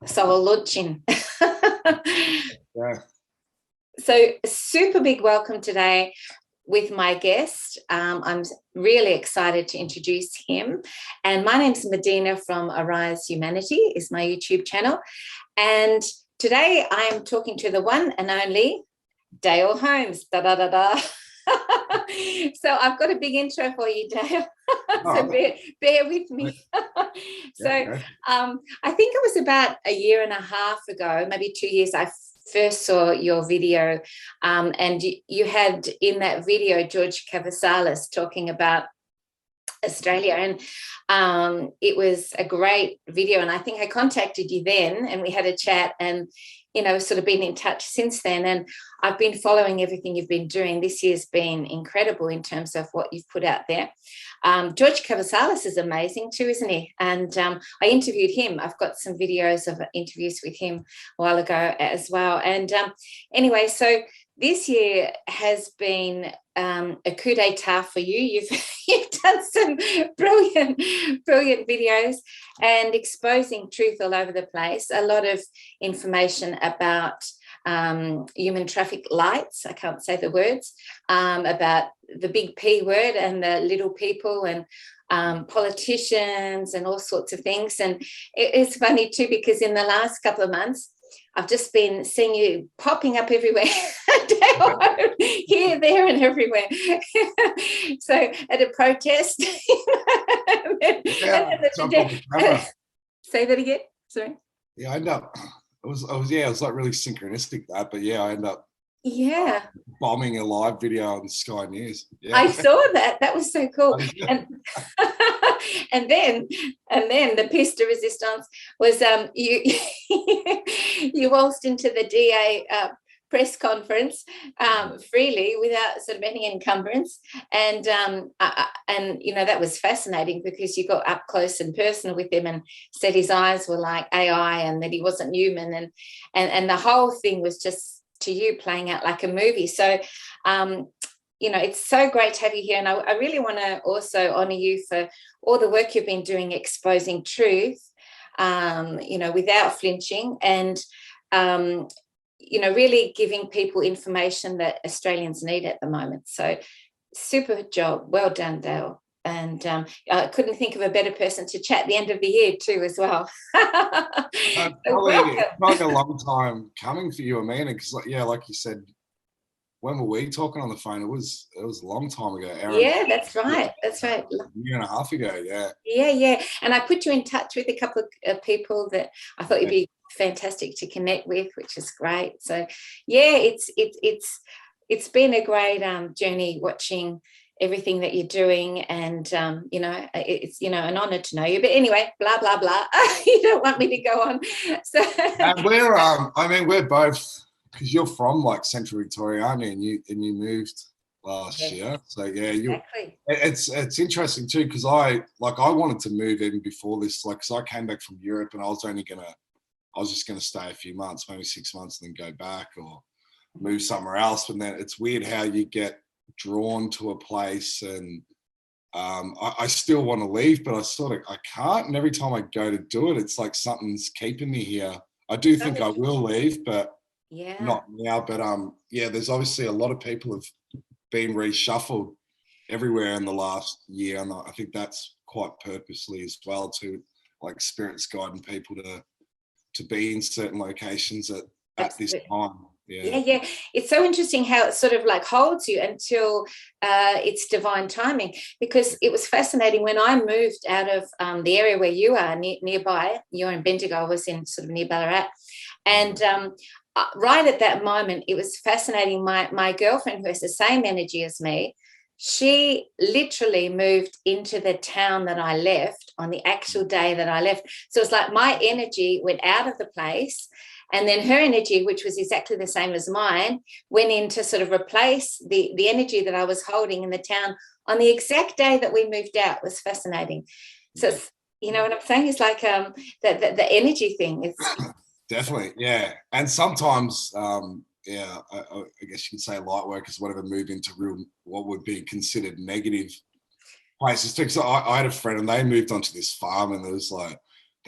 Sawalochin. Yeah. So super big welcome today with my guest. I'm really excited to introduce him. And my name's Medyhne from Arise Humanity, is my YouTube channel. And today I'm talking to the one and only Dale Holmes. Da da da da. So I've got a big intro for you, Dale. So bear with me. So I think it was about a year and a half ago, maybe 2 years, I first saw your video, and you had in that video George Cavasalis talking about Australia, and it was a great video, and I think I contacted you then and we had a chat, and sort of been in touch since then, and I've been following everything you've been doing. This year's been incredible in terms of what you've put out there. George Cavasalis is amazing too, isn't he? And I interviewed him. I've got some videos of interviews with him a while ago as well. And anyway, so this year has been a coup d'etat for you. You've done some brilliant videos and exposing truth all over the place. A lot of information about human traffic lights. I can't say the words, about the big P word and the little people, and politicians and all sorts of things. And it's funny too, because in the last couple of months, I've just been seeing you popping up everywhere, here, there, and everywhere. So at a protest, say that again. Sorry. Yeah, I end up. It was like really synchronistic that, but yeah, I end up. Yeah. Bombing a live video on Sky News. Yeah. I saw that. That was so cool. And and then the piece de resistance was you waltzed into the DA press conference freely without sort of any encumbrance, and that was fascinating because you got up close and personal with him and said his eyes were like AI and that he wasn't human, and the whole thing was just to you playing out like a movie. So it's so great to have you here, and I really want to also honor you for all the work you've been doing exposing truth, without flinching, and really giving people information that Australians need at the moment. So super job. Well done, Dale. And I couldn't think of a better person to chat at the end of the year too as well. Probably a long time coming for you, Amanda, because like you said, when were we talking on the phone? It was a long time ago. Yeah, that's right. A year and a half ago, yeah. Yeah. And I put you in touch with a couple of people that I thought you'd be fantastic to connect with, which is great. So yeah, it's been a great journey watching everything that you're doing, and it's an honor to know you. But anyway, blah blah blah. You don't want me to go on. So and we're both, because you're from like Central Victoria, aren't you? And you moved last year. So yeah, exactly. It's interesting too, because I wanted to move even before this, because I came back from Europe and I was just gonna stay a few months, maybe 6 months, and then go back or move somewhere else. And then it's weird how you get drawn to a place, and I still want to leave, but I can't. And every time I go to do it, it's like something's keeping me here. I do think I will leave, but not now. But there's obviously a lot of people have been reshuffled everywhere in the last year, and I think that's quite purposely as well, to like spirits guiding people to be in certain locations at this time. Yeah. It's so interesting how it sort of like holds you until it's divine timing, because it was fascinating when I moved out of the area where you are nearby. You're in Bendigo, I was in sort of near Ballarat, and right at that moment it was fascinating. My girlfriend, who has the same energy as me, she literally moved into the town that I left on the actual day that I left. So it's like my energy went out of the place, and then her energy, which was exactly the same as mine, went in to sort of replace the energy that I was holding in the town on the exact day that we moved out. It was fascinating. So, you know what I'm saying? It's like the energy thing. It's definitely, yeah. And sometimes, I guess you could say light workers, whatever, move into real, what would be considered negative places too. So I had a friend, and they moved onto this farm, and there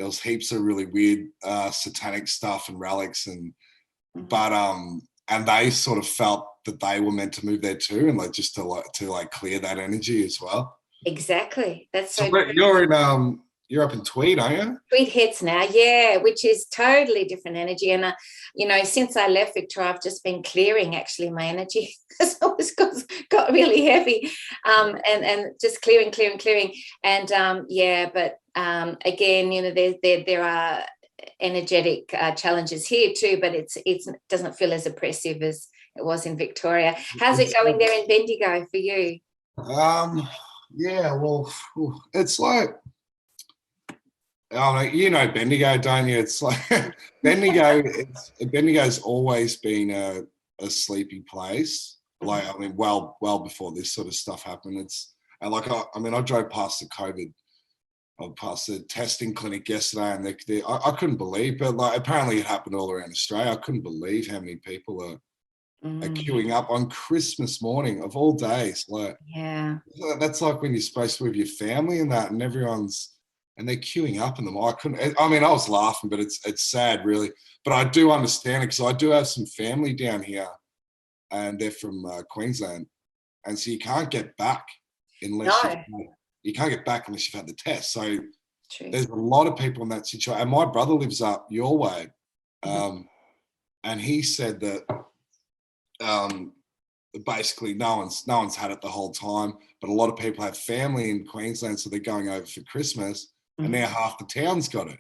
there was heaps of really weird satanic stuff and relics, and they sort of felt that they were meant to move there too, and like just to clear that energy as well. Exactly. That's so you're up in Tweed, aren't you? Tweed Heads now, yeah, which is totally different energy. And since I left Victoria, I've just been clearing actually my energy because it got really heavy, and just clearing, and but again, there are energetic challenges here too, but it doesn't feel as oppressive as it was in Victoria. How's it going there in Bendigo for you? Yeah, well, it's like, Bendigo, don't you? It's like Bendigo's always been a sleepy place. Like, I mean, well before this sort of stuff happened. I drove past past the testing clinic yesterday, and I couldn't believe, but like apparently it happened all around Australia. I couldn't believe how many people are queuing up on Christmas morning of all days. Like, yeah, that's like when you're supposed to be with your family and that, and and they're queuing up in them. I was laughing, but it's sad really. But I do understand it, because I do have some family down here, and they're from Queensland, and so you can't get back unless you can't get back unless you've had the test. So there's a lot of people in that situation. And my brother lives up your way, and he said that basically no one's had it the whole time, but a lot of people have family in Queensland, so they're going over for Christmas, and now half the town's got it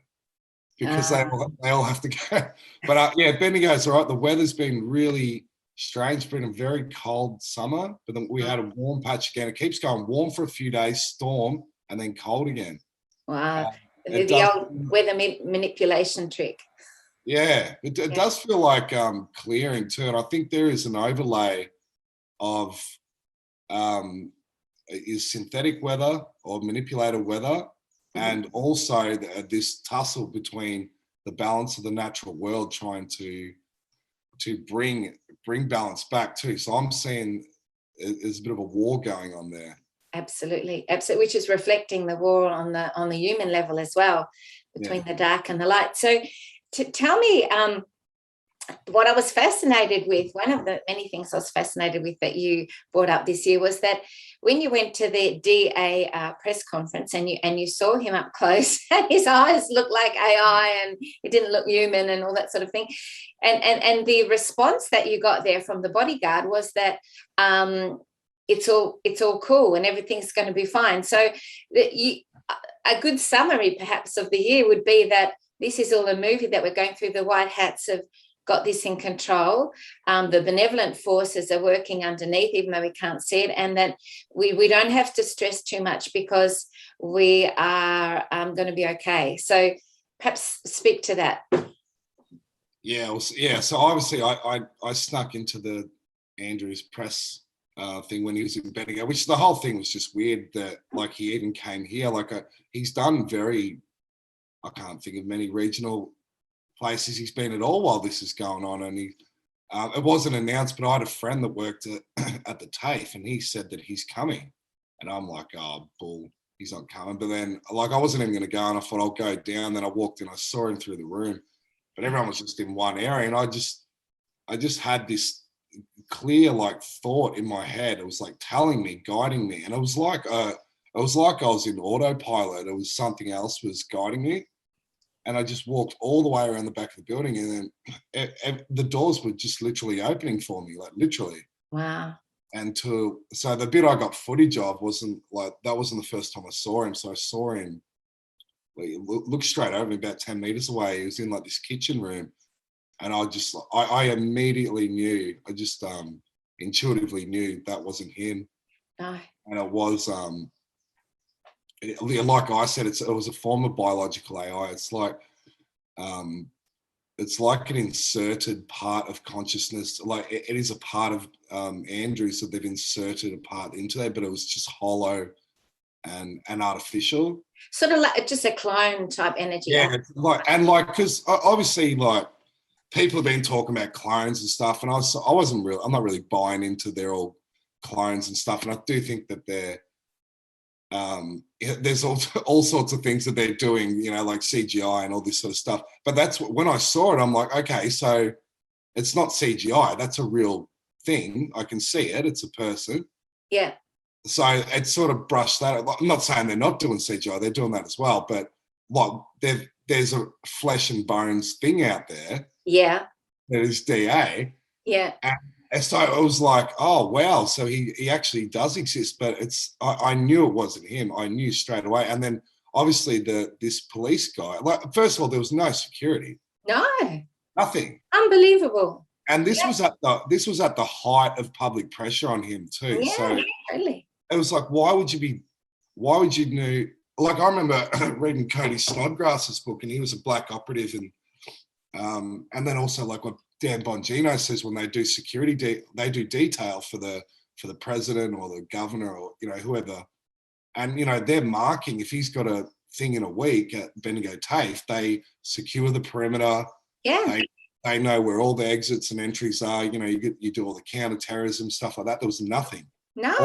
because they all have to go. But Bendigo's all right. The weather's been really strange. It's been a very cold summer, but then we had a warm patch again. It keeps going warm for a few days, storm, and then cold again. Wow. The old weather manipulation trick. Yeah, it does feel like clearing too. And I think there is an overlay of is synthetic weather or manipulated weather, and also this tussle between the balance of the natural world trying to bring balance back too. So I'm seeing there's a bit of a war going on there. Absolutely, which is reflecting the war on the human level as well, between the dark and the light. So tell me, what I was fascinated with, one of the many things I was fascinated with that you brought up this year, was that when you went to the DA press conference and you saw him up close, and his eyes looked like AI and it didn't look human and all that sort of thing, and the response that you got there from the bodyguard was that it's all cool and everything's going to be fine. So a good summary perhaps of the year would be that this is all a movie that we're going through. The white hats have got this in control. The benevolent forces are working underneath, even though we can't see it, and that we don't have to stress too much because we are going to be okay. So perhaps speak to that. Yeah. So obviously I snuck into the Andrew's press thing when he was in Bendigo, which the whole thing was just weird that like he even came here. Like he's done I can't think of many regional places he's been at all while this is going on, and it wasn't announced, but I had a friend that worked at the TAFE, and he said that he's coming, and I'm like, oh bull, he's not coming. But then like I wasn't even going to go, and I thought I'll go down. Then I walked in, I saw him through the room, but everyone was just in one area, and I just had this clear like thought in my head. It was like telling me, guiding me, and it was like I was in autopilot. It was something else was guiding me. And I just walked all the way around the back of the building, and then the doors were just literally opening for me, like literally. Wow. And so the bit I got footage of wasn't the first time I saw him. So I saw him, like, look straight over me about 10 meters away. He was in like this kitchen room, and I immediately knew. I just intuitively knew that wasn't him. No. And it was like I said, it was a form of biological AI. It's like an inserted part of consciousness. Like it is a part of Andrew, so they've inserted a part into there, but it was just hollow and artificial. Sort of like just a clone type energy. Yeah, because obviously like people have been talking about clones and stuff, and I'm not really buying into they're all clones and stuff, and I do think that they're there's all sorts of things that they're doing, you know, like CGI and all this sort of stuff. But that's when I saw it, I'm like, okay, so it's not CGI. That's a real thing. I can see it. It's a person. Yeah. So it sort of brushed that. I'm not saying they're not doing CGI. They're doing that as well. But like there's a flesh and bones thing out there. Yeah. That is DA. Yeah. And so it was like, oh, wow. So he actually does exist. But I knew it wasn't him. I knew straight away. And then obviously this police guy, like, first of all, there was no security. No. Nothing. Unbelievable. And this was at the height of public pressure on him too. Yeah, so totally. It was like, why would you know? Like, I remember reading Cody Snodgrass's book, and he was a black operative, and then also like what Dan Bongino says, when they do security, they do detail for the president or the governor or, you know, whoever, and, you know, they're marking, if he's got a thing in a week at Bendigo TAFE, they secure the perimeter. Yeah. They know where all the exits and entries are. You know, you do all the counter-terrorism stuff like that. There was nothing. No.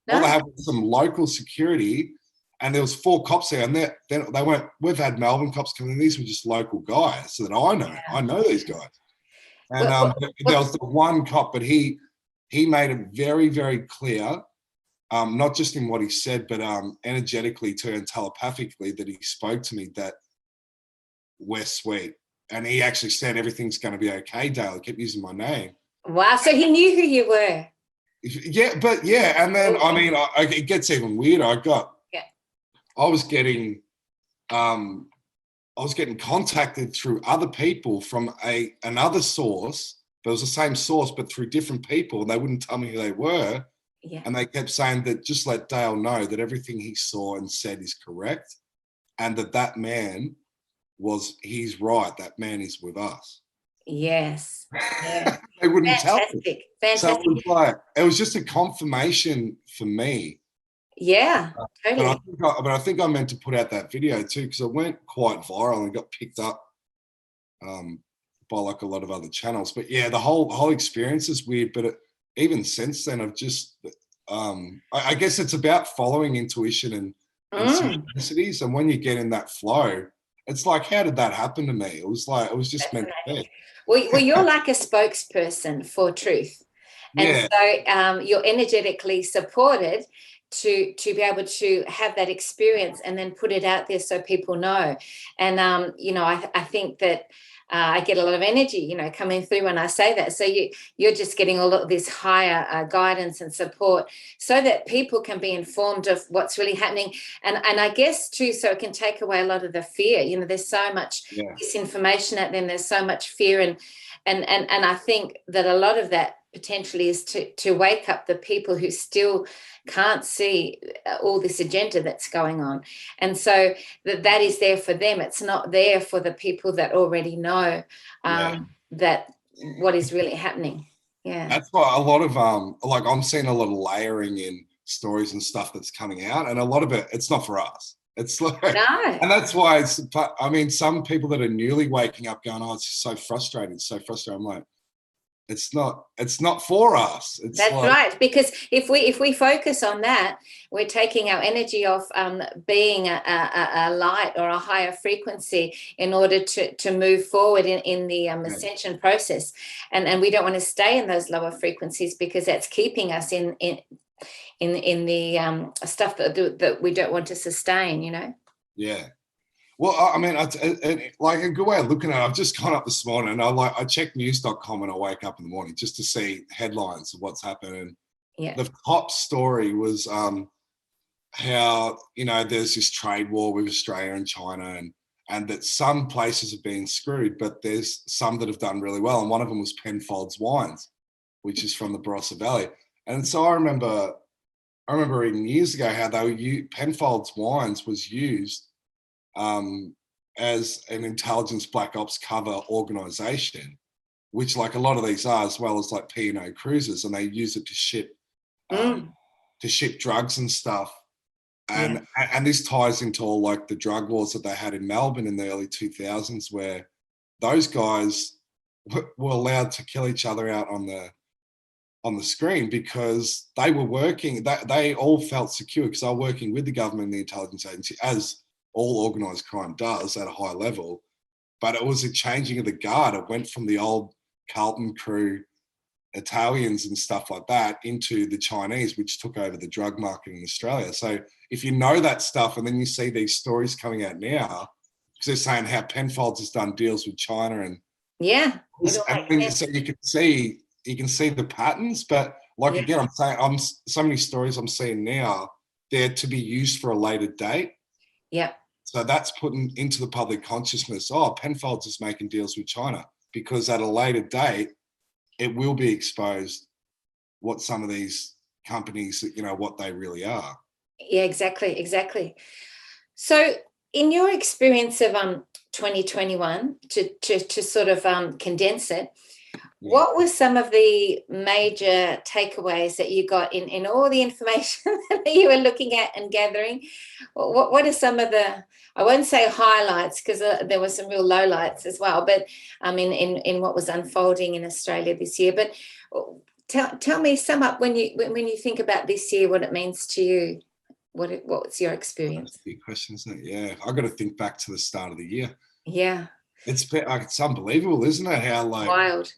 All they had was some local security, and there was 4 cops there. And then they went, we've had Melbourne cops come in. These were just local guys, so that I know. Yeah. I know these guys. And there was the one cop, but he made it very, very clear, not just in what he said, but energetically too, and telepathically, that he spoke to me that we're sweet. And he actually said, everything's going to be okay, Dale. He kept using my name. Wow. So he knew who you were. Yeah, but yeah. And then, I mean, it gets even weirder. I was getting contacted through other people from another source. But it was the same source, but through different people. And they wouldn't tell me who they were. Yeah. And they kept saying that, just let Dale know that everything he saw and said is correct. And that man he's right. That man is with us. Yes. Yeah. They wouldn't tell me. Fantastic. So it was just a confirmation for me. Yeah, totally. But I think I meant to put out that video too, because it went quite viral and got picked up by like a lot of other channels. But yeah, the whole experience is weird. But even since then, I've just I guess it's about following intuition and synchronicities. And when you get in that flow, it's like, how did that happen to me? It was just meant to be. Well, you're like a spokesperson for truth. And so you're energetically supported to be able to have that experience and then put it out there so people know. And, you know, I think that I get a lot of energy, you know, coming through when I say that. So you're just getting all of this higher guidance and support so that people can be informed of what's really happening. And I guess too, so it can take away a lot of the fear. You know, there's so much misinformation out there, and there's so much fear. And I think that a lot of that potentially is to wake up the people who still can't see all this agenda that's going on. And so that is there for them. It's not there for the people that already know that what is really happening. Yeah. That's why a lot of like, I'm seeing a lot of layering in stories and stuff that's coming out, and a lot of it's not for us. It's like, and that's why I mean, some people that are newly waking up going, oh, it's so frustrating. I'm like, it's not for us. That's like, right, because if we focus on that, we're taking our energy off being a light or a higher frequency in order to move forward in the ascension process, and we don't want to stay in those lower frequencies, because that's keeping us in the stuff that we don't want to sustain, you know. Yeah. Well, I mean, like a good way of looking at it, I've just gone up this morning and I check news.com when I wake up in the morning just to see headlines of what's happening. Yeah. The top story was how, you know, there's this trade war with Australia and China, and that some places have been screwed, but there's some that have done really well. And one of them was Penfolds Wines, which is from the Barossa Valley. And so I remember reading years ago how Penfolds Wines was used as an intelligence black ops cover organization, which like a lot of these are, as well as like P&O cruises, and they use it to ship drugs and stuff. And this ties into all like the drug wars that they had in Melbourne in the early 2000s, where those guys were allowed to kill each other out on on the screen because they were working, they all felt secure because they were working with the government and the intelligence agency, as all organised crime does at a high level. But it was a changing of the guard. It went from the old Carlton crew, Italians and stuff like that, into the Chinese, which took over the drug market in Australia. So if you know that stuff and then you see these stories coming out now, because they're saying how Penfolds has done deals with China and so you can see the patterns. But like again, I'm saying, so many stories I'm seeing now, they're to be used for a later date. Yeah. So that's putting into the public consciousness, oh, Penfolds is making deals with China, because at a later date, it will be exposed what some of these companies, what they really are. Yeah, exactly. So in your experience of 2021, to sort of condense it, what were some of the major takeaways that you got in all the information that you were looking at and gathering? What are some of the, I won't say highlights, because there were some real lowlights as well, but in what was unfolding in Australia this year. But tell me, sum up when you think about this year, what it means to you. What's your experience? That's a big question, isn't it? Yeah, I got to think back to the start of the year. Yeah. It's unbelievable, isn't it? How Wild.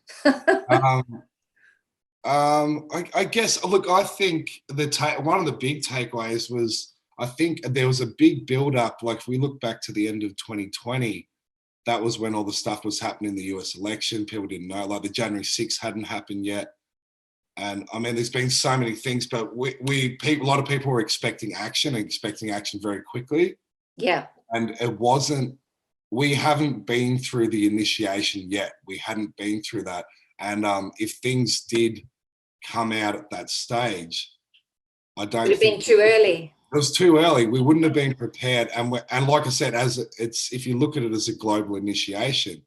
I guess, look, I think one of the big takeaways was, I think there was a big build up. Like if we look back to the end of 2020, that was when all the stuff was happening in the US election. People didn't know, like the January 6th hadn't happened yet. And I mean, there's been so many things, but a lot of people were expecting action very quickly. Yeah. And we haven't been through the initiation yet. We hadn't been through that. And if things did come out at that stage, I don't think it would have been too early. It was too early. We wouldn't have been prepared. And like I said, if you look at it as a global initiation,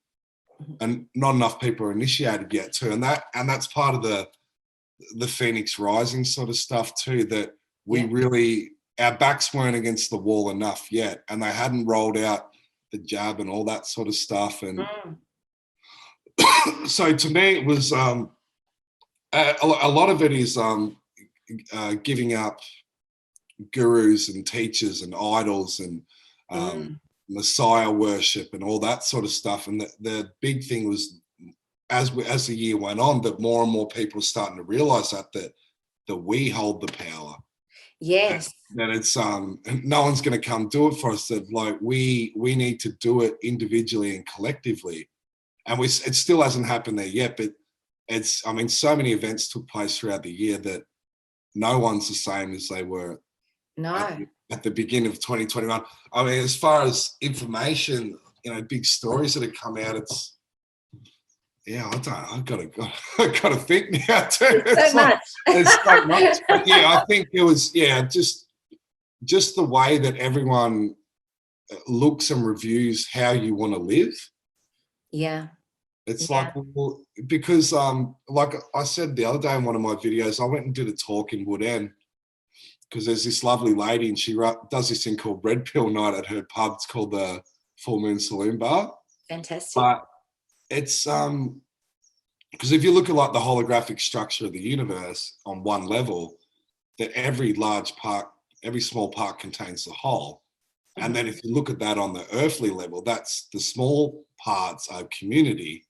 and not enough people are initiated yet too. And that's part of the Phoenix Rising sort of stuff too, that our backs weren't against the wall enough yet. And they hadn't rolled out the jab and all that sort of stuff. And so to me, it was a lot of it is giving up gurus and teachers and idols and Messiah worship and all that sort of stuff. And the big thing was, as the year went on, that more and more people were starting to realize that we hold the power. Yes. That it's no one's going to come do it for us. That like we need to do it individually and collectively, and it still hasn't happened there yet. But so many events took place throughout the year that no one's the same as they were at the beginning of 2021. I mean, as far as information, big stories that have come out, it's. Yeah, I've got to think now too. It's so much. But yeah, I think it was just the way that everyone looks and reviews how you want to live. Yeah. It's like, well, because like I said the other day in one of my videos, I went and did a talk in Wood End because there's this lovely lady and she does this thing called Red Pill Night at her pub. It's called the Full Moon Saloon Bar. Fantastic. But it's because if you look at like the holographic structure of the universe on one level, that every small part contains the whole. And then if you look at that on the earthly level, that's the small parts are community.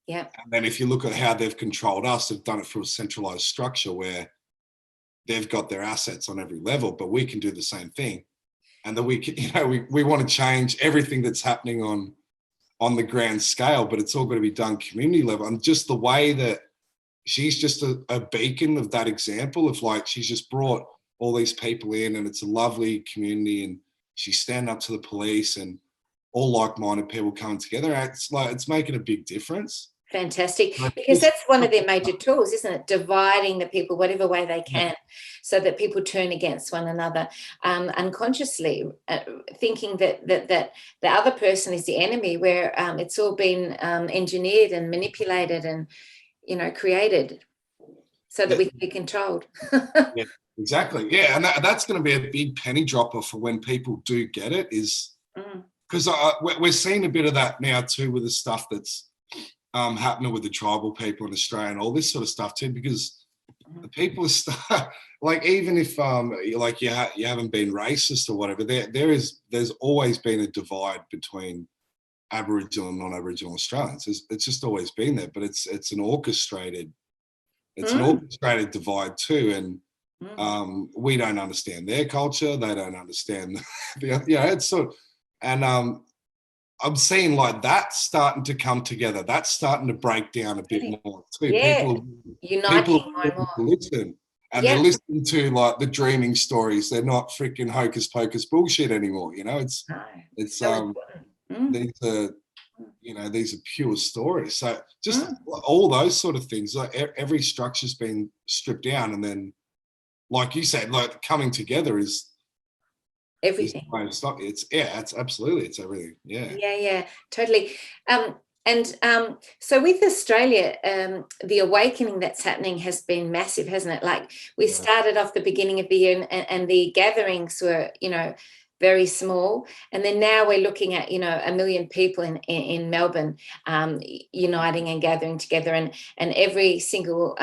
Yeah. And then if you look at how they've controlled us, they've done it through a centralized structure where they've got their assets on every level, but we can do the same thing. And that we want to change everything that's happening on the grand scale, but it's all got to be done community level. And just the way that she's just a beacon of that example of like, she's just brought all these people in and it's a lovely community and she's standing up to the police and all like-minded people coming together. It's making a big difference. Fantastic. Because that's one of their major tools, isn't it? Dividing the people whatever way they can so that people turn against one another unconsciously, thinking that the other person is the enemy, where it's all been engineered and manipulated and, created so that we can be controlled. Yeah, exactly. Yeah, and that's going to be a big penny dropper for when people do get it, is because we're seeing a bit of that now too with the stuff that's happening with the tribal people in Australia and all this sort of stuff too, because the people start, like, even if like you haven't been racist or whatever, there's always been a divide between Aboriginal and non-Aboriginal Australians. It's just always been there, but it's an orchestrated divide too. And we don't understand their culture, they don't understand it's sort of, and I'm seeing like that starting to come together. That's starting to break down a bit more too. Yeah. People Uniting more and more. listen, and they're listening to like the dreaming stories. They're not freaking hocus pocus bullshit anymore. It's so these are pure stories. So just all those sort of things, like every structure's been stripped down, and then, like you said, like coming together is everything. It's absolutely, it's everything. Yeah, totally. So with Australia, the awakening that's happening has been massive, hasn't it? Like we started off the beginning of the year, and the gatherings were, very small, and then now we're looking at 1 million people in Melbourne uniting and gathering together, and every single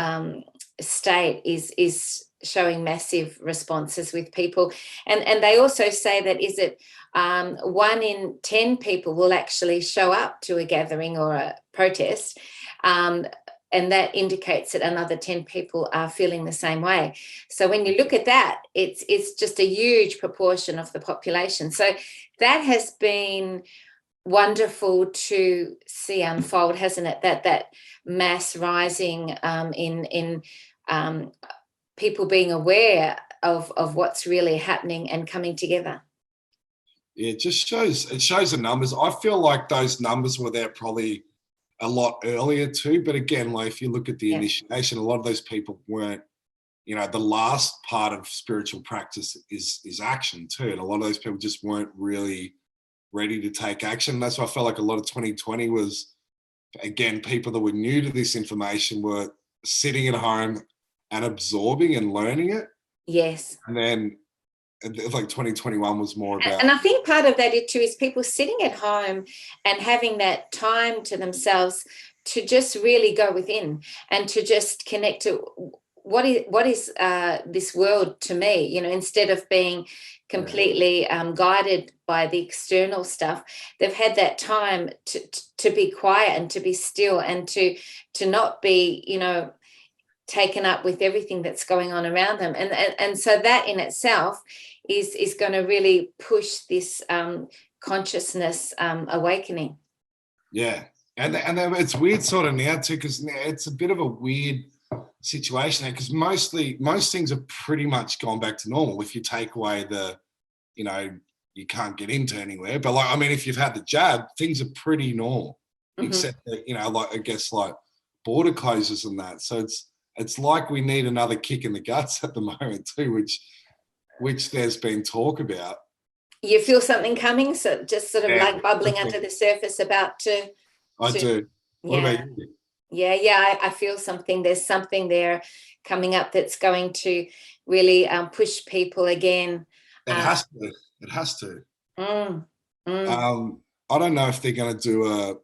state is showing massive responses with people, and they also say that 1 in 10 people will actually show up to a gathering or a protest, and that indicates that another 10 people are feeling the same way. So when you look at that, it's just a huge proportion of the population. So that has been wonderful to see unfold, hasn't it? That mass rising in people being aware of what's really happening and coming together. Yeah, it shows the numbers. I feel like those numbers were there probably a lot earlier too, but again, like if you look at the initiation, a lot of those people weren't, the last part of spiritual practice is action too, and a lot of those people just weren't really ready to take action. That's why I felt like a lot of 2020 was, again, people that were new to this information were sitting at home and absorbing and learning it. Yes. And then like 2021 was more about, and I think part of that too is people sitting at home and having that time to themselves to just really go within and to just connect to what is this world to me, instead of being completely guided by the external stuff. They've had that time to be quiet and to be still and to not be taken up with everything that's going on around them, and so that in itself is going to really push this consciousness awakening. And it's weird sort of now too, because it's a bit of a weird situation because most things are pretty much gone back to normal if you take away the you can't get into anywhere, but like, I mean, if you've had the jab, things are pretty normal, except that like I guess like border closures and that. So it's like we need another kick in the guts at the moment too, which there's been talk about. You feel something coming, so just sort of like bubbling under the surface about to. I do. What about you? Yeah, I feel something. There's something there coming up that's going to really push people again. It has to. It has to. I don't know if they're going to do a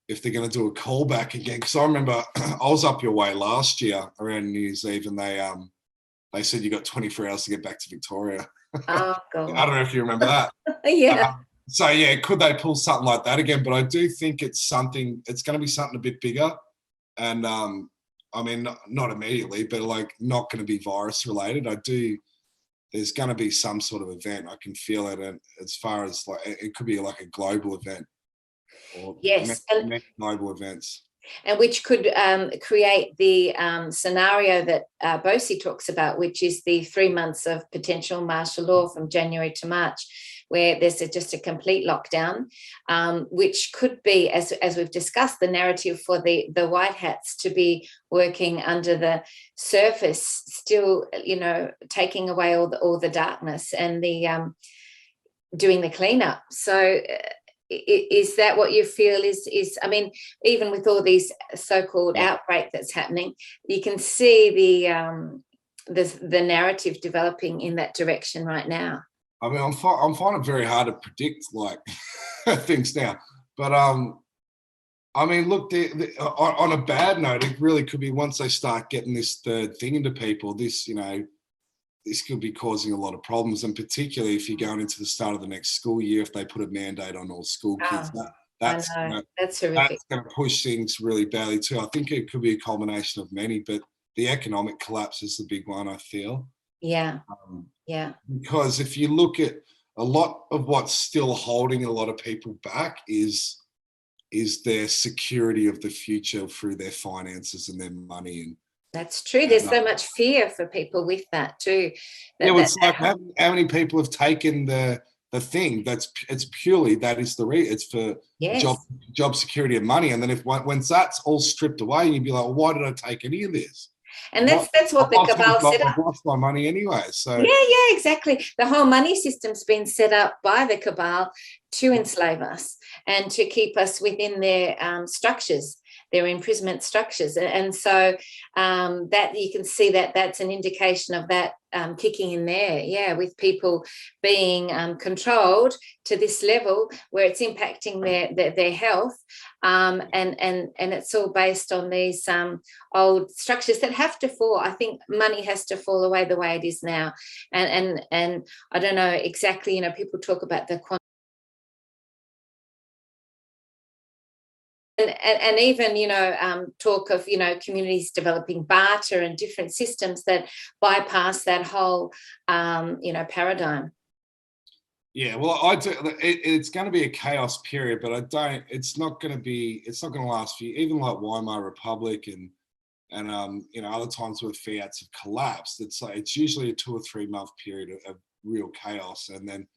callback again, because I remember I was up your way last year around New Year's Eve, and they said you got 24 hours to get back to Victoria. Oh God! I don't know if you remember that. Yeah. So yeah, could they pull something like that again? But I do think it's going to be something a bit bigger, and I mean not immediately, but like not going to be virus related. There's going to be some sort of event. I can feel it, and as far as like it could be like a global event. Or many global events. And which could create the scenario that Bosi talks about, which is the 3 months of potential martial law from January to March, where there's just a complete lockdown, which could be, as we've discussed, the narrative for the white hats to be working under the surface, still, taking away all the darkness and the doing the cleanup. So. Is that what you feel is I mean, even with all these so-called outbreak that's happening, you can see the narrative developing in that direction right now? I mean, I'm finding it very hard to predict like things now, but I mean, look, on a bad note, it really could be once they start getting this third thing into people, this, this could be causing a lot of problems. And particularly if you're going into the start of the next school year, if they put a mandate on all school kids, that's horrific. Going to push things really badly too. I think it could be a combination of many, but the economic collapse is the big one, I feel. Yeah. Because if you look at a lot of what's still holding a lot of people back is their security of the future through their finances and their money. And that's true. There's so much fear for people with that too. It's like how many people have taken the thing it's purely that is the it's for job security and money, and then when that's all stripped away, you'd be like, well, why did I take any of this? And that's what the cabal set up. I've lost my money anyway. So yeah, exactly. The whole money system's been set up by the cabal to enslave us and to keep us within their structures, their imprisonment structures. And so that you can see that's an indication of that kicking in there, with people being controlled to this level where it's impacting their health, and it's all based on these old structures that have to fall. I think money has to fall away the way it is now, and I don't know exactly, people talk about the and even, talk of, communities developing barter and different systems that bypass that whole, paradigm. Yeah, well, I do. It's going to be a chaos period, but it's not going to last for you. Even like Weimar Republic and other times where fiats have collapsed, it's usually a 2 or 3 month period of real chaos. And then,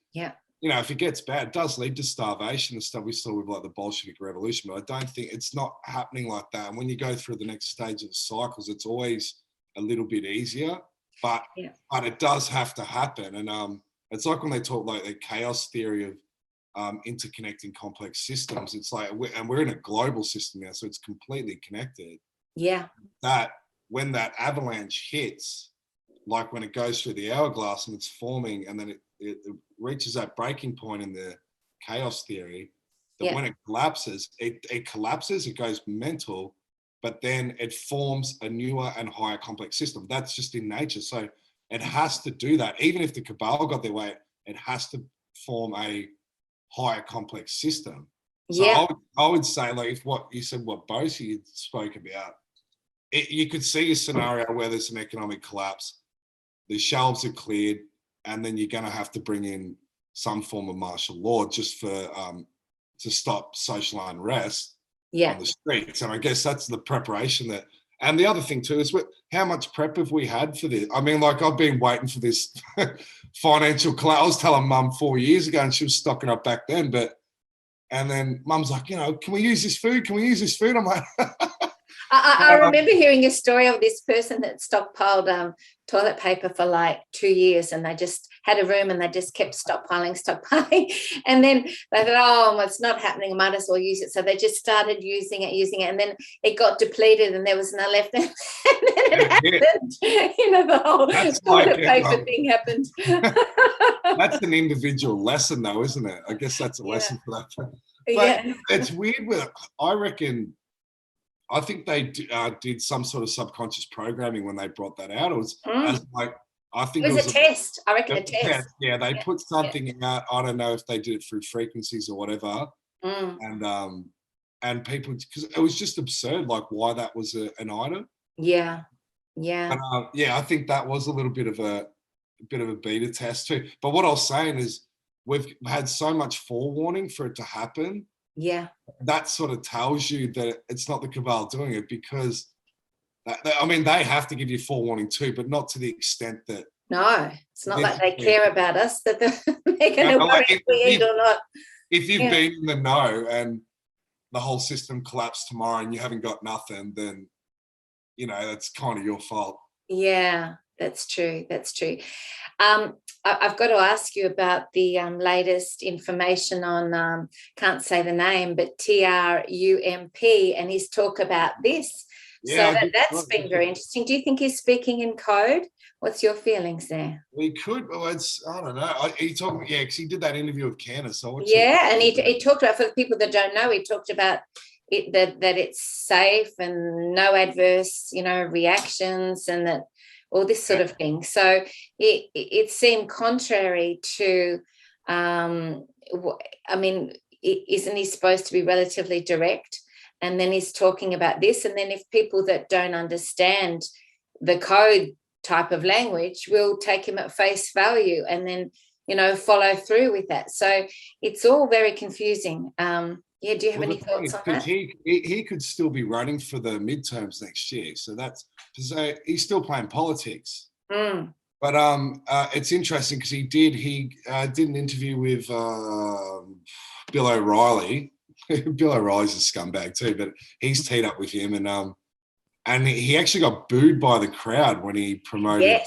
if it gets bad, it does lead to starvation and stuff we saw with like the Bolshevik Revolution. But I don't think it's not happening like that. And when you go through the next stage of the cycles, it's always a little bit easier, but it does have to happen. And it's like when they talk like the chaos theory of interconnecting complex systems. It's like, we're in a global system now, so it's completely connected. Yeah. That when that avalanche hits, like when it goes through the hourglass and it's forming, and then it reaches that breaking point in the chaos theory, that when it collapses, it goes mental, but then it forms a newer and higher complex system. That's just in nature. So it has to do that. Even if the cabal got their way, it has to form a higher complex system. So I would say, like, if what you said, what Bosie spoke about, you could see a scenario where there's an economic collapse, the shelves are cleared, and then you're going to have to bring in some form of martial law just for to stop social unrest on the streets. And I guess that's the preparation that. And the other thing too is how much prep have we had for this? I mean, like, I've been waiting for this financial collapse. I was telling Mum 4 years ago, and she was stocking up back then. And then Mum's like, can we use this food? Can we use this food? I'm like, I remember hearing a story of this person that stockpiled toilet paper for like 2 years, and they just had a room and they just kept stockpiling. And then they thought, oh, it's not happening, I might as well use it. So they just started using it. And then it got depleted and there was none left. And then it happened. The whole toilet paper thing happened. That's an individual lesson though, isn't it? I guess that's a lesson for that. But it's weird I think they did some sort of subconscious programming when they brought that out. It was I think it was a test. I reckon a test. Yeah, they put something out. I don't know if they did it through frequencies or whatever. And people, because it was just absurd, like why that was an item. Yeah. But, I think that was a little bit of a beta test too. But what I was saying is we've had so much forewarning for it to happen. Yeah. That sort of tells you that it's not the cabal doing it, because they have to give you forewarning too, but not to the extent that. No, it's not like they care about us, that they're going to worry if we eat or not. If you've been in the know and the whole system collapsed tomorrow and you haven't got nothing, then, that's kind of your fault. Yeah, that's true. I've got to ask you about the latest information on, can't say the name, but Trump and his talk about this. Yeah, so that's been very interesting. Do you think he's speaking in code? What's your feelings there? We could. Well, I don't know. Because he did that interview with Candace. So and he talked about, for the people that don't know, he talked about that it's safe and no adverse, reactions, and that all this sort of thing. So it seemed contrary to, isn't he supposed to be relatively direct? And then he's talking about this. And then if people that don't understand the code type of language will take him at face value and then, follow through with that. So it's all very confusing. Do you have any thoughts on that? He could still be running for the midterms next year. So he's still playing politics. Mm. But it's interesting because he did an interview with Bill O'Reilly. Bill O'Reilly's a scumbag too, but he's teed up with him, and he actually got booed by the crowd when he promoted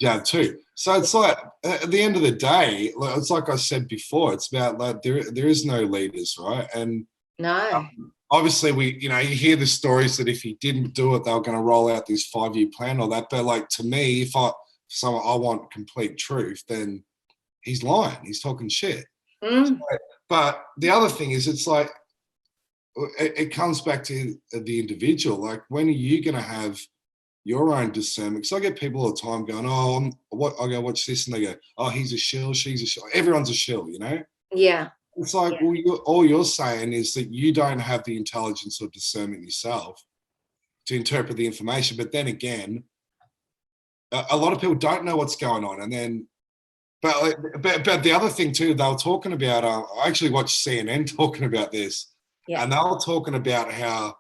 Jab too. So it's like at the end of the day, it's like I said before, it's about like there is no leaders, right? And no, obviously you hear the stories that if he didn't do it, they were going to roll out this 5-year plan or that. But like to me, if I want complete truth, then he's lying. He's talking shit. Mm. But the other thing is, it's like it comes back to the individual. Like, when are you going to have your own discernment? Because I get people all the time going, "Oh, I go watch this," and they go, "Oh, he's a shill, she's a shill." Everyone's a shill, Yeah. It's like, well, all you're saying is that you don't have the intelligence or discernment yourself to interpret the information. But then again, a lot of people don't know what's going on, and then. But the other thing too, they were talking about. I actually watched CNN talking about this, and they were talking about how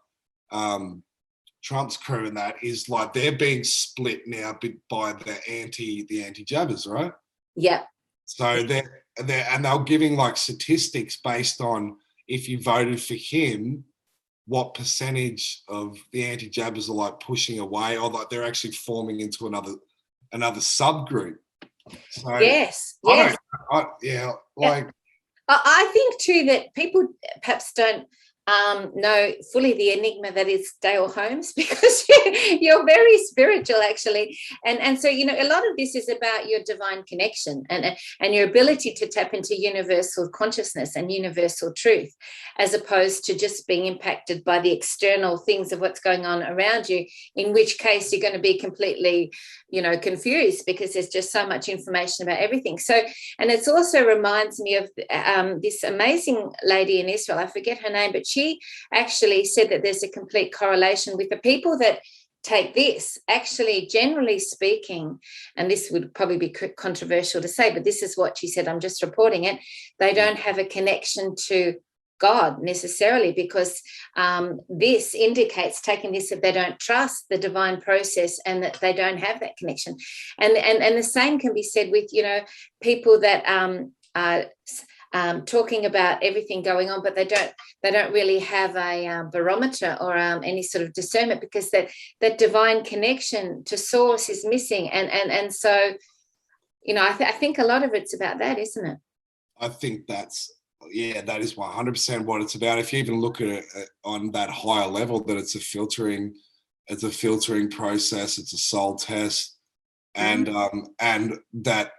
Trump's crew and that is like they're being split now by the anti-jabbers, right? Yeah. So they're giving like statistics based on if you voted for him, what percentage of the anti-jabbers are like pushing away, or like they're actually forming into another subgroup. So yes. I think too that people perhaps don't know fully the enigma that is Dale Holmes, because you're very spiritual actually, and so a lot of this is about your divine connection and your ability to tap into universal consciousness and universal truth, as opposed to just being impacted by the external things of what's going on around you, in which case you're going to be completely confused because there's just so much information about everything. So, and it also reminds me of this amazing lady in Israel, I forget her name, but she actually said that there's a complete correlation with the people that take this, actually, generally speaking, and this would probably be controversial to say, but this is what she said, I'm just reporting it, they don't have a connection to God necessarily, because this indicates, taking this, that they don't trust the divine process and that they don't have that connection. And the same can be said with, people that are talking about everything going on, but they don't really have a barometer or any sort of discernment, because that divine connection to source is missing. And so, I think a lot of it's about that, isn't it? I think that is 100% what it's about. If you even look at it on that higher level, that it's a filtering process, it's a soul test, and that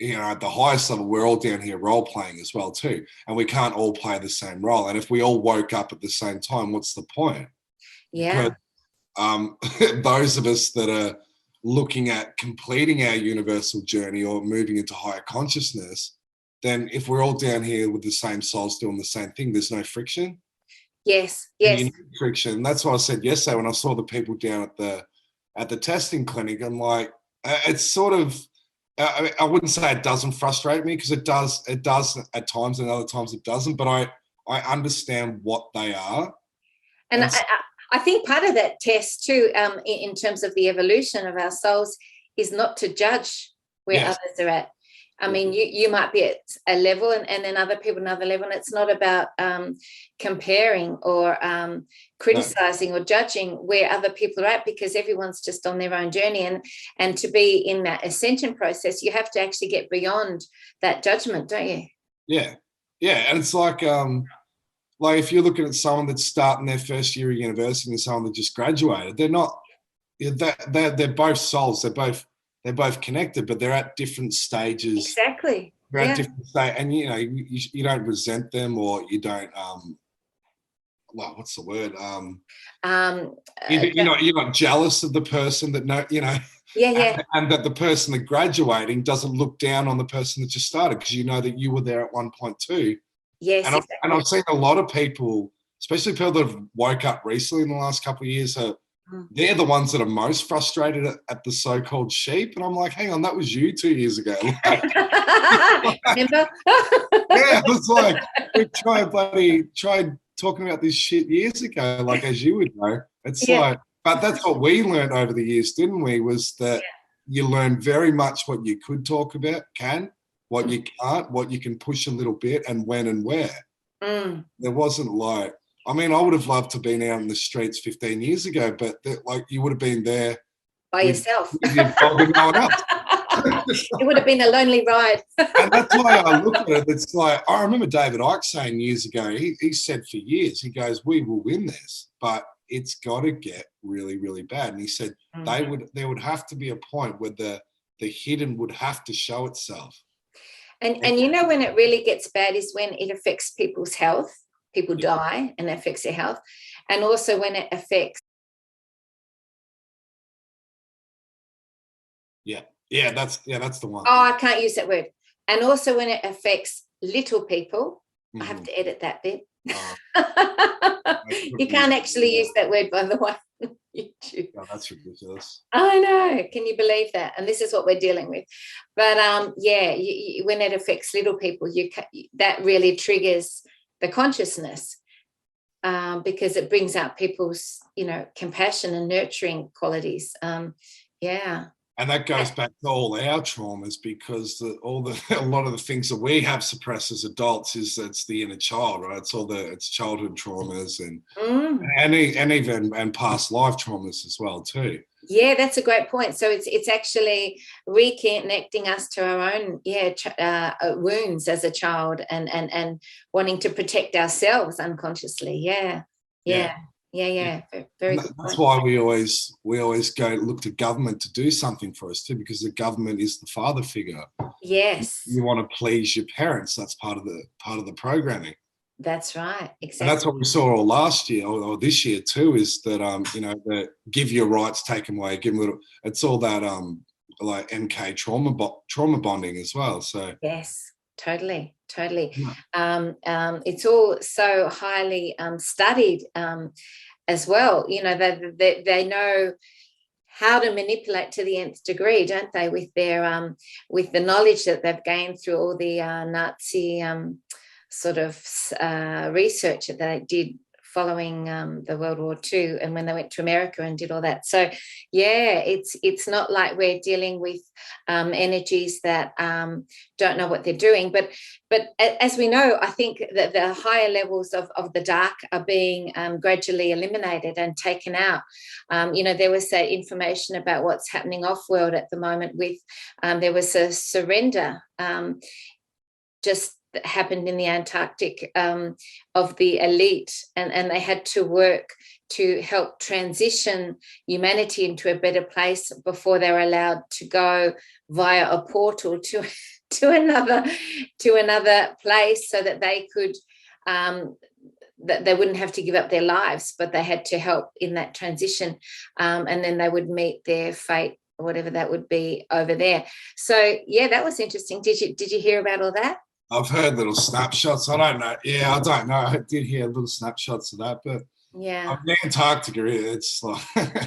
at the highest level, we're all down here role playing as well too, and we can't all play the same role. And if we all woke up at the same time, what's the point? Yeah. Because those of us that are looking at completing our universal journey or moving into higher consciousness, then if we're all down here with the same souls doing the same thing, there's no friction. Yes. You need friction. That's what I said yesterday when I saw the people down at the testing clinic. I'm like, it's sort of, I wouldn't say it doesn't frustrate me, because it does at times, and other times it doesn't, but I understand what they are. And I think part of that test too, in terms of the evolution of our souls, is not to judge where others are at. I mean, you might be at a level and then other people another level, and it's not about comparing or criticizing or judging where other people are at, because everyone's just on their own journey. And to be in that ascension process, you have to actually get beyond that judgment, don't you? Yeah. And it's like if you're looking at someone that's starting their first year of university and someone that just graduated, they're not, they're both souls. They're both connected, but they're at different stages. Exactly. They're at different stages, and you don't resent them, or you don't well, what's the word? Um, You're not jealous of the person that yeah. and that the person that graduating doesn't look down on the person that just started, because you know that you were there at one point too. Yes, and exactly. I've seen a lot of people, especially people that have woke up recently in the last couple of years, they're the ones that are most frustrated at the so-called sheep. And I'm like, hang on, that was you 2 years ago. Like, Remember? yeah, it's like we tried talking about this shit years ago, like, as you would know. It's like, but that's what we learned over the years, didn't we? Was that you learn very much what you could talk about, what you can't, what you can push a little bit, and when and where. There wasn't like, I mean, I would have loved to have been out in the streets 15 years ago, but like you would have been there by yourself. With your dog and no one else. It would have been a lonely ride. And that's why I look at it. It's like, I remember David Icke saying years ago, he said for years, he goes, we will win this, but it's got to get really, really bad. And he said there would have to be a point where the hidden would have to show itself. And when it really gets bad is when it affects people's health. People die and it affects their health. And also when it affects. Yeah, that's the one. Oh, I can't use that word. And also when it affects little people, I have to edit that bit. You can't actually use that word, by the way. YouTube. No, that's ridiculous. I know. Can you believe that? And this is what we're dealing with. But when it affects little people, that really triggers the consciousness, because it brings out people's, compassion and nurturing qualities. And that goes back to all our traumas, because a lot of the things that we have suppressed as adults it's the inner child, right? It's childhood traumas and even past life traumas as well too. Yeah, that's a great point. So it's actually reconnecting us to our own wounds as a child and wanting to protect ourselves unconsciously. Yeah. Very good. That's why we always go look to government to do something for us too, because the government is the father figure. Yes. You want to please your parents. That's part of the programming. That's right. Exactly. And that's what we saw all last year or this year too, is that that give your rights, take them away, give them a little. It's all that like MK trauma bonding as well. So yes, totally. Yeah. It's all so highly studied as well. They know how to manipulate to the nth degree, don't they? With their with the knowledge that they've gained through all the Nazi sort of research that they did following the World War II, and when they went to America and did all that. So it's not like we're dealing with energies that don't know what they're doing, but as we know, I think that the higher levels of the dark are being gradually eliminated and taken out. There was that information about what's happening off world at the moment with there was a surrender just that happened in the Antarctic of the elite, and they had to work to help transition humanity into a better place before they were allowed to go via a portal to another place, so that they could that they wouldn't have to give up their lives, but they had to help in that transition, and then they would meet their fate, or whatever that would be, over there. So that was interesting. Did you hear about all that? I've heard little snapshots. I don't know. Yeah, I don't know. I did hear little snapshots of that, but Antarctica, it's like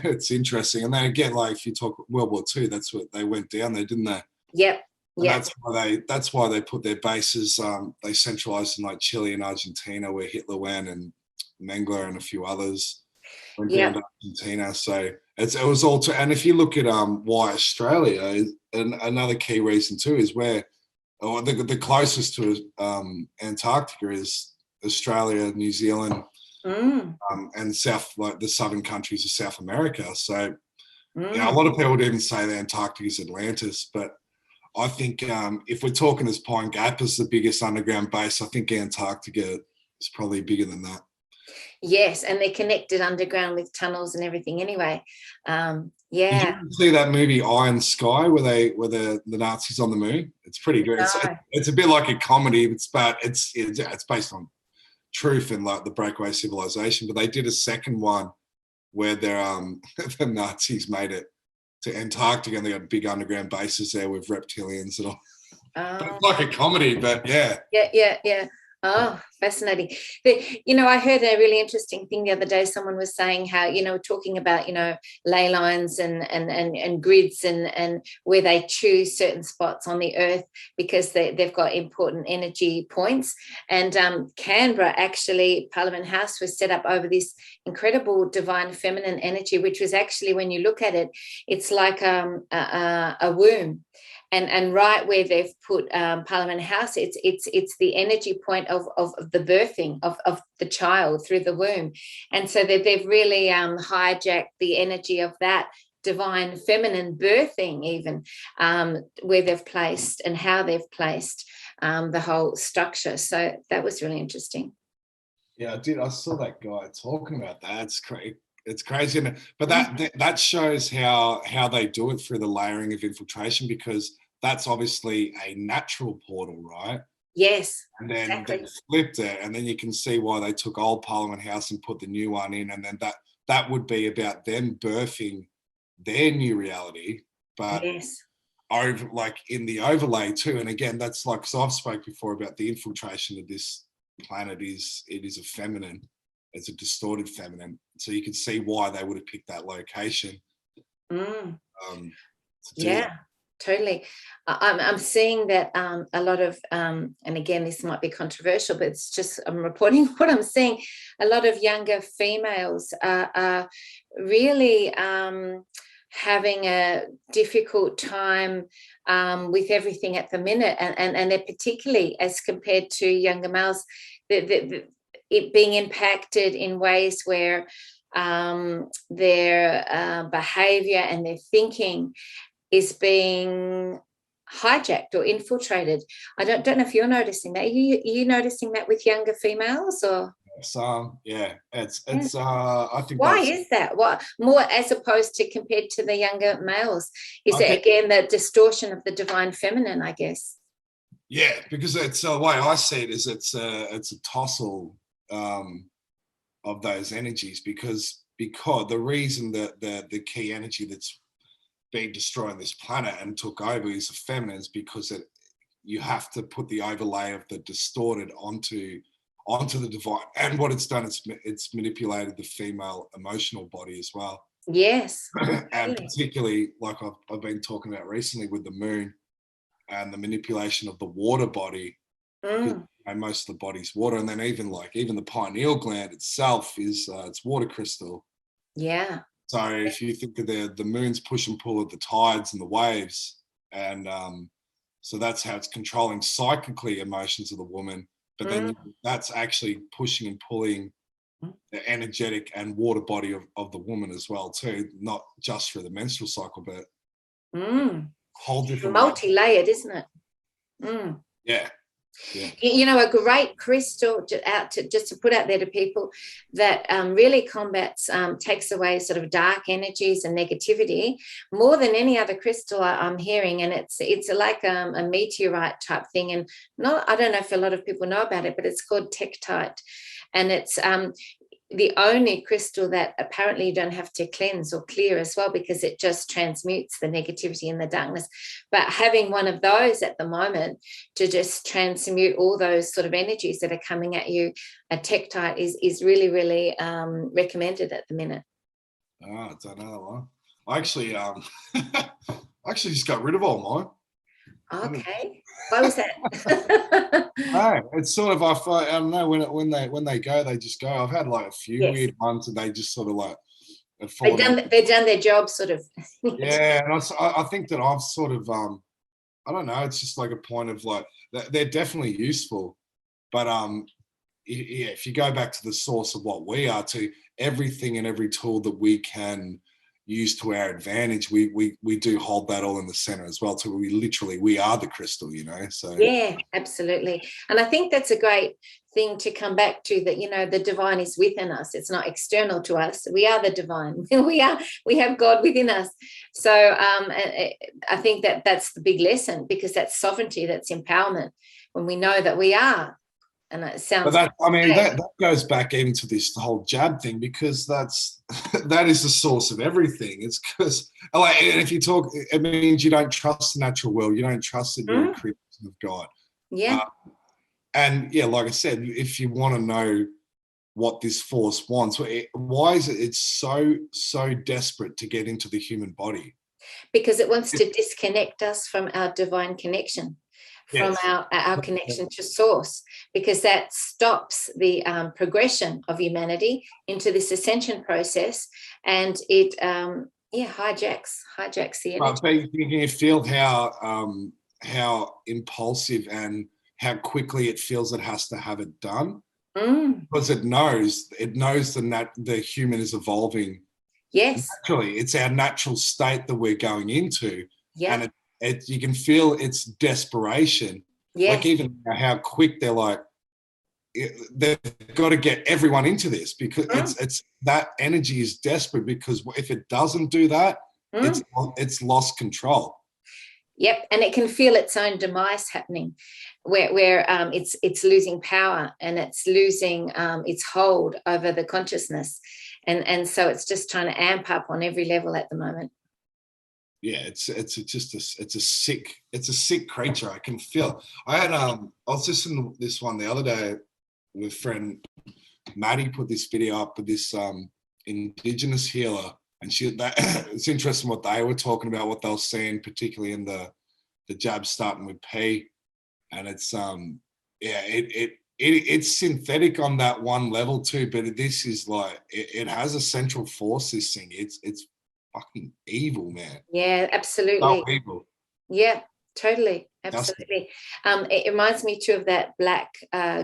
it's interesting. And then again, like if you talk World War II, that's what they went down there, didn't they? Yep. That's why they put their bases. They centralized in like Chile and Argentina, where Hitler went, and Mengele and a few others went down to Argentina. So it was all. And if you look at why Australia, and another key reason too is where. The closest to Antarctica is Australia, New Zealand, and like the southern countries of South America. So, a lot of people would even say that Antarctica is Atlantis, but I think if we're talking as Pine Gap as the biggest underground base, I think Antarctica is probably bigger than that. Yes, and they're connected underground with tunnels and everything anyway. Did you see that movie Iron Sky where the Nazis on the moon? It's pretty good. No. It's a bit like a comedy, but it's based on truth and like the breakaway civilization. But they did a second one where they're the Nazis made it to Antarctica, and they got big underground bases there with reptilians and all. It's like a comedy, but yeah. Yeah. Oh, fascinating. I heard a really interesting thing the other day. Someone was saying how, talking about, ley lines and grids and where they choose certain spots on the earth because they've got important energy points. And Canberra, actually, Parliament House was set up over this incredible divine feminine energy, which was actually, when you look at it, it's like a womb. And right where they've put Parliament House, it's the energy point of the birthing of the child through the womb. And so they've really hijacked the energy of that divine feminine birthing, even where they've placed and how they've placed the whole structure. So that was really interesting. Yeah, I did. I saw that guy talking about that. It's crazy. It's crazy, isn't it? But that shows how they do it through the layering of infiltration, because that's obviously a natural portal, right? Yes. And then exactly. they flipped it, and then you can see why they took old Parliament House and put the new one in, and then that would be about them birthing their new reality, but yes. over like in the overlay too. And again, that's like, because I've spoke before about the infiltration of this planet is a feminine. It's a distorted feminine. So you can see why they would have picked that location. Yeah, totally. I'm seeing that a lot of, and again, this might be controversial, but it's just, I'm reporting what I'm seeing. A lot of younger females are really having a difficult time with everything at the minute. And they're particularly, as compared to younger males, it being impacted in ways where their behavior and their thinking is being hijacked or infiltrated. I don't know if you're noticing that. Are you noticing that with younger females, or? Yeah, it's I think. Why is that? What more, as opposed to compared to the younger males? Is it again the distortion of the divine feminine, I guess? Yeah, because it's the way I see it is it's a tussle of those energies, because the reason that the key energy that's been destroying this planet and took over is the feminine, is because you have to put the overlay of the distorted onto the divine. And what it's done, it's manipulated the female emotional body as well. Yes. And particularly, like I've been talking about recently with the moon and the manipulation of the water body. Most of the body's water, and then even the pineal gland itself is it's water crystal. Yeah. So if you think of the moon's push and pull of the tides and the waves, and so that's how it's controlling psychically emotions of the woman. But then that's actually pushing and pulling the energetic and water body of the woman as well too, not just for the menstrual cycle, but whole different multi-layered, isn't it? Yeah. A great crystal just to put out there to people that really combats, takes away sort of dark energies and negativity more than any other crystal I'm hearing, and it's like a meteorite type thing, and I don't know if a lot of people know about it, but it's called tektite, and it's the only crystal that apparently you don't have to cleanse or clear as well, because it just transmutes the negativity and the darkness. But having one of those at the moment to just transmute all those sort of energies that are coming at you, a tektite is really, really recommended at the minute. Oh, I don't know that one. I actually just got rid of all mine. Okay. Why was that? No, it's sort of, I don't know, when they go, they just go. I've had like a few weird ones, and they just sort of like they've done their job, sort of. Yeah, and I think that I've sort of I don't know, it's just like a point of like they're definitely useful, but if you go back to the source of what we are, to everything and every tool that we can use to our advantage, we do hold that all in the center as well. So we are the crystal, so yeah, absolutely. And I think that's a great thing to come back to, that the divine is within us. It's not external to us. We are the divine. we have God within us. So I think that's the big lesson, because that's sovereignty, that's empowerment, when we know that we are And it But sounds that, I mean, scary. that goes back even to this whole jab thing, because that is the source of everything. It's because, like, and if you talk, it means you don't trust the natural world. You don't trust that you're a creation of God. Yeah. And yeah, like I said, if you want to know what this force wants, why is it it's so desperate to get into the human body? Because it wants to disconnect us from our divine connection, from Yes. our connection to source, because that stops the progression of humanity into this ascension process, and it hijacks the energy. But can you feel how impulsive and how quickly it feels it has to have it done? Because it knows that the human is evolving. Yes. Naturally, it's our natural state that we're going into. Yeah. And you can feel its desperation. Yes. Like even how quick they're like, they've got to get everyone into this, because it's that energy is desperate, because if it doesn't do that, it's lost control. Yep, and it can feel its own demise happening, where it's losing power, and it's losing its hold over the consciousness, and so it's just trying to amp up on every level at the moment. Yeah, it's a sick creature. I can feel. I was listening to this one the other day with friend Maddie, put this video up with this Indigenous healer. And it's interesting what they were talking about, what they were seeing, particularly in the jab starting with P. And it's it's synthetic on that one level too, but this is like it has a central force, this thing. It's fucking evil, man. Yeah, absolutely. So evil. Yeah, totally. Absolutely. It reminds me too of that black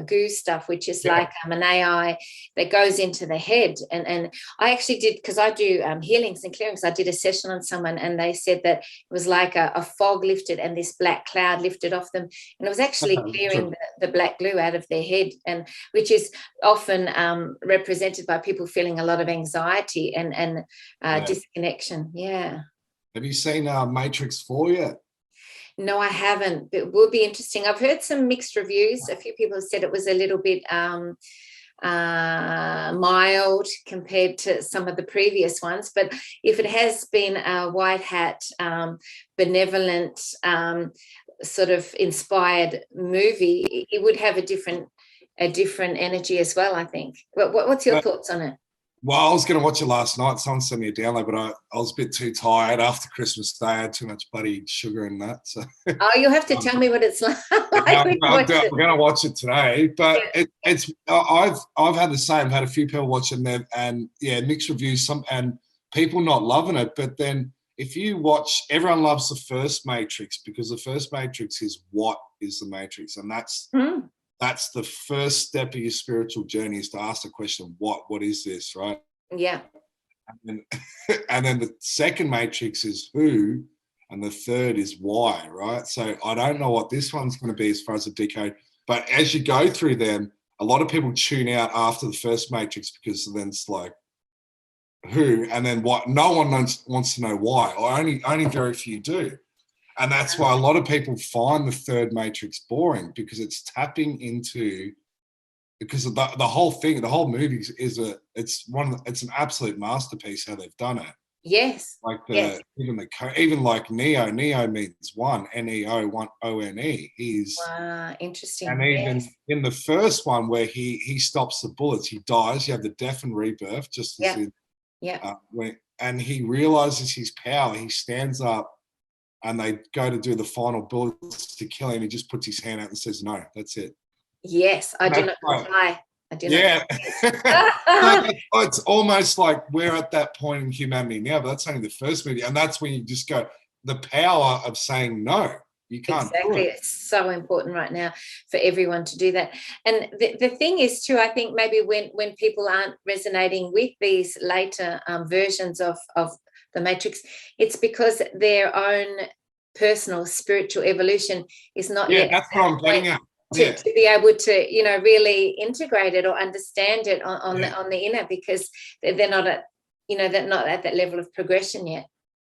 goo stuff, which is like an AI that goes into the head. And I actually did, because I do healings and clearings, I did a session on someone, and they said that it was like a fog lifted and this black cloud lifted off them. And it was actually clearing the black glue out of their head, and which is often represented by people feeling a lot of anxiety and disconnection. Yeah. Have you seen Matrix 4 yet? No, I haven't. It will be interesting. I've heard some mixed reviews. A few people have said it was a little bit mild compared to some of the previous ones. But if it has been a white hat, benevolent, sort of inspired movie, it would have a different energy as well, I think. What's your thoughts on it? Well, I was going to watch it last night. Someone sent me a download, but I was a bit too tired after Christmas Day. I had too much bloody sugar in that. So. Oh, you'll have to tell me what it's like. I'm going to watch it today. But I've had the same. I've had a few people watching them, and mixed reviews. And people not loving it. But then if you watch, everyone loves the first Matrix, because the first Matrix is what is the Matrix, and that's the first step of your spiritual journey, is to ask the question, what is this, right? Yeah. And then the second Matrix is who, and the third is why, right? So I don't know what this one's going to be as far as the decode, but as you go through them, a lot of people tune out after the first Matrix, because then it's like who, and then what. No one wants to know why, or only very few do. And that's why a lot of people find the third Matrix boring, because it's tapping into, because of the whole thing, the whole movie it's an absolute masterpiece how they've done it. Yes. Like even like Neo means one, Neo, one ONE. Wow, interesting. And even in the first one where he stops the bullets, he dies. You have the death and rebirth, just as and he realizes his power. He stands up, and they go to do the final bullets to kill him. He just puts his hand out and says, "No, that's it." Yes, I do not comply. I do not. It's almost like we're at that point in humanity now, but that's only the first movie. And that's when you just go, the power of saying no. You can't do it. It's so important right now for everyone to do that. And the thing is too, I think maybe when people aren't resonating with these later versions of the Matrix, it's because their own personal spiritual evolution is not yet. That's what I'm getting at. To be able to, really integrate it or understand it on the inner, because they're not at, they're not at that level of progression yet.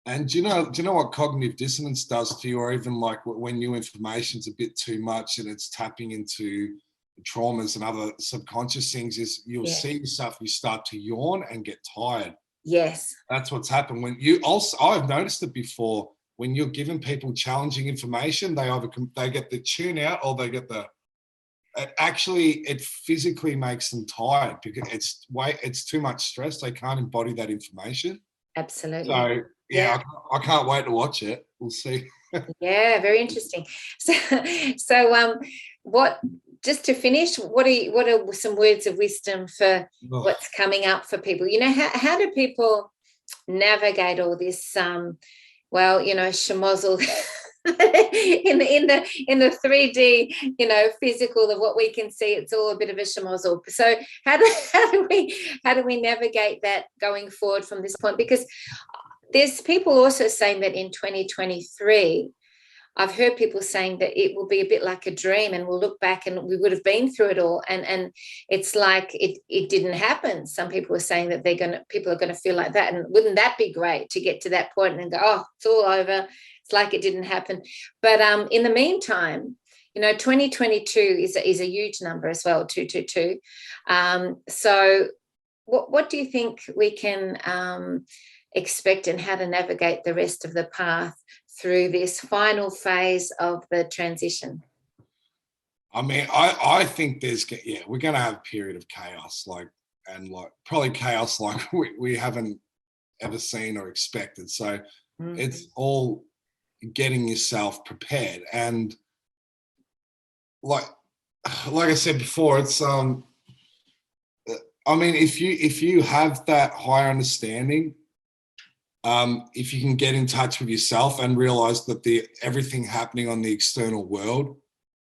And do you know what cognitive dissonance does to you, or even like when new information's a bit too much and it's tapping into traumas and other subconscious things is you'll see yourself, you start to yawn and get tired. Yes. That's what's happened. When you also, I've noticed it before, when you're giving people challenging information, they get the tune out, or they get it physically makes them tired because it's too much stress. They can't embody that information. Absolutely. So yeah. I can't wait to watch it. We'll see. Yeah, very interesting. So what, just to finish, what are some words of wisdom for what's coming up for people? You know, how do people navigate all this schmozzle in the 3D, physical of what we can see? It's all a bit of a schmozzle. So how do we navigate that going forward from this point? Because there's people also saying that in 2023, I've heard people saying that it will be a bit like a dream, and we'll look back and we would have been through it all, and it's like it didn't happen. Some people are saying that people are going to feel like that, and wouldn't that be great to get to that point and go, oh, it's all over, it's like it didn't happen. But in the meantime, 2022 is a huge number as well, 222. So what do you think we can expect, and how to navigate the rest of the path through this final phase of the transition? I mean, I think we're going to have a period of chaos, probably chaos like we haven't ever seen or expected. So it's all getting yourself prepared. And like I said before, it's I mean, if you have that higher understanding, if you can get in touch with yourself and realize that everything happening on the external world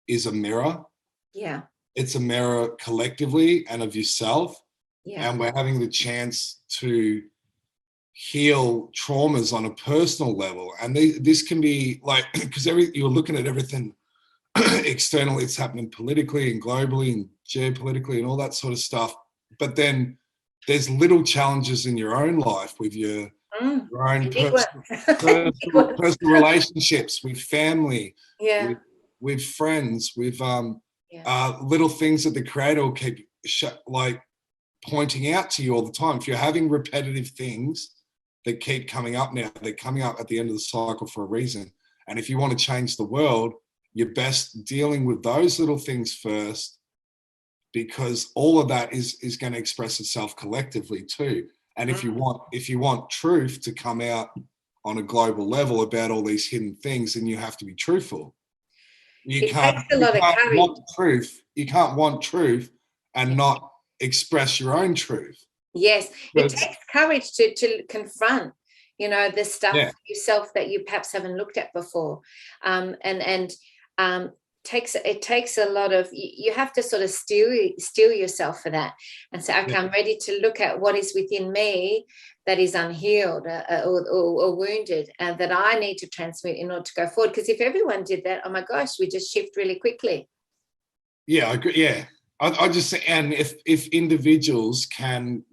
is a mirror. Yeah. It's a mirror collectively and of yourself. Yeah. And we're having the chance to heal traumas on a personal level. And this can be because you're looking at everything externally, it's happening politically and globally and geopolitically and all that sort of stuff. But then there's little challenges in your own life with your own personal relationships, with family, with friends, with little things that the creator will keep pointing out to you all the time. If you're having repetitive things that keep coming up now, they're coming up at the end of the cycle for a reason. And if you want to change the world, you're best dealing with those little things first, because all of that is going to express itself collectively too. And if you want truth to come out on a global level about all these hidden things, then you have to be truthful. You can't want truth. You can't want truth and not express your own truth. Yes, it takes courage to confront, the stuff yourself that you perhaps haven't looked at before, it takes a lot of, you have to sort of steel yourself for that and say, okay, I'm ready to look at what is within me that is unhealed or wounded, and that I need to transmute in order to go forward. Because if everyone did that, oh my gosh, we just shift really quickly. Yeah, I agree. Yeah, I just say, and if individuals can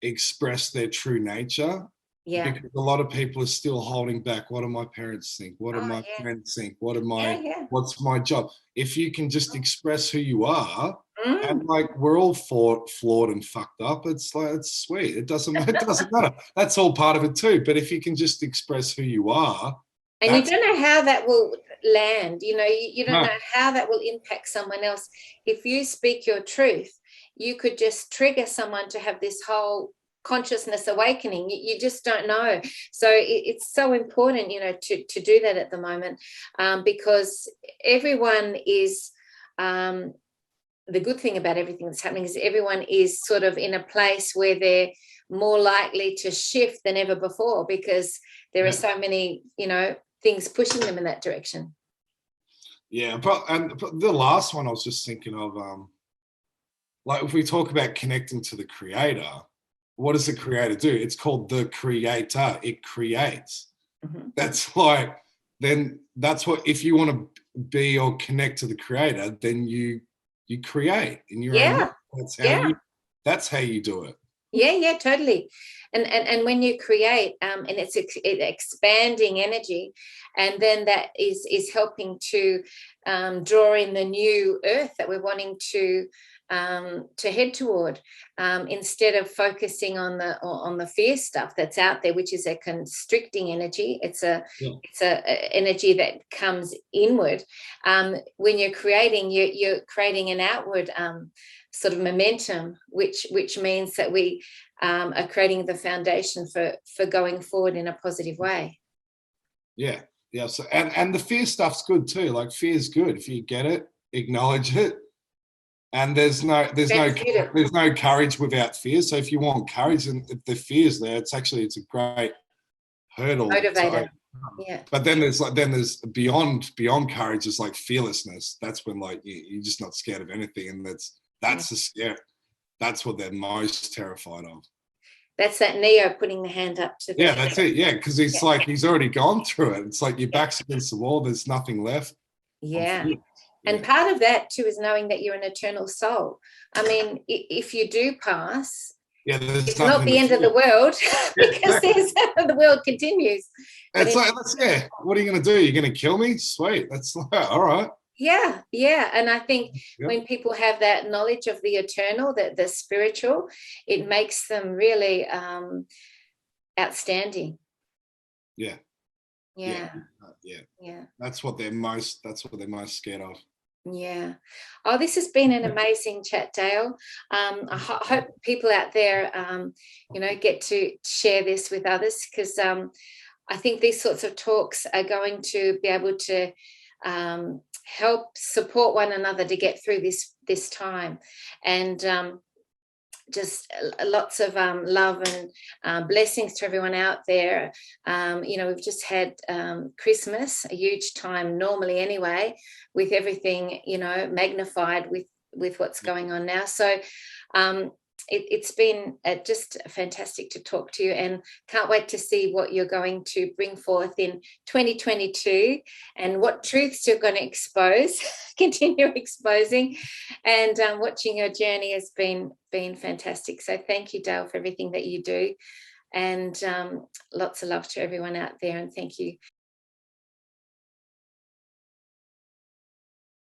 express their true nature, because a lot of people are still holding back. What do my parents think? What do my friends think? What's my job? If you can just express who you are, and we're all flawed and fucked up, it's sweet. It doesn't matter. That's all part of it too. But if you can just express who you are, and you don't know how that will land. You don't know how that will impact someone else. If you speak your truth, you could just trigger someone to have this whole consciousness awakening. You just don't know. So it's so important, to do that at the moment, because everyone is, the good thing about everything that's happening is everyone is sort of in a place where they're more likely to shift than ever before, because there are so many, things pushing them in that direction. Yeah, but the last one I was just thinking of, if we talk about connecting to the creator, what does the creator do? It's called the creator. It creates. Mm-hmm. That's what, if you want to be or connect to the creator, then you create in your own. That's how you do it. Yeah, totally. And when you create, and it's expanding energy, and then that is helping to draw in the new earth that we're wanting to head toward, instead of focusing on the fear stuff that's out there, which is a constricting energy. It's a energy that comes inward. When you're creating, you're creating an outward sort of momentum, which means that we are creating the foundation for going forward in a positive way. Yeah. So and the fear stuff's good too. Like, fear's good if you get it, acknowledge it. And there's no courage without fear. So if you want courage, and if the fear's there, it's a great hurdle. Motivator. Yeah. But then there's beyond courage is like fearlessness. That's when like you're just not scared of anything, and that's the scare. That's what they're most terrified of. That's that Neo putting the hand up to the that's it. Yeah, because he's like, he's already gone through it. It's like your back's against the wall. There's nothing left. Yeah. And part of that too is knowing that you're an eternal soul. I mean, if you do pass, it's not the end of the world, because the world continues. It's like, what are you going to do? You're going to kill me? Sweet. That's all right. Yeah. And I think when people have that knowledge of the eternal, the spiritual, it makes them really outstanding. Yeah. That's what they're most scared of. Yeah. Oh, this has been an amazing chat, Dale. I hope people out there, get to share this with others, because I think these sorts of talks are going to be able to help support one another to get through this time. And just lots of love and blessings to everyone out there. We've just had Christmas, a huge time normally anyway, with everything, magnified with what's going on now. So it's been just fantastic to talk to you, and can't wait to see what you're going to bring forth in 2022 and what truths you're going to continue exposing, and watching your journey has been fantastic. So thank you, Dale, for everything that you do, and lots of love to everyone out there, and thank you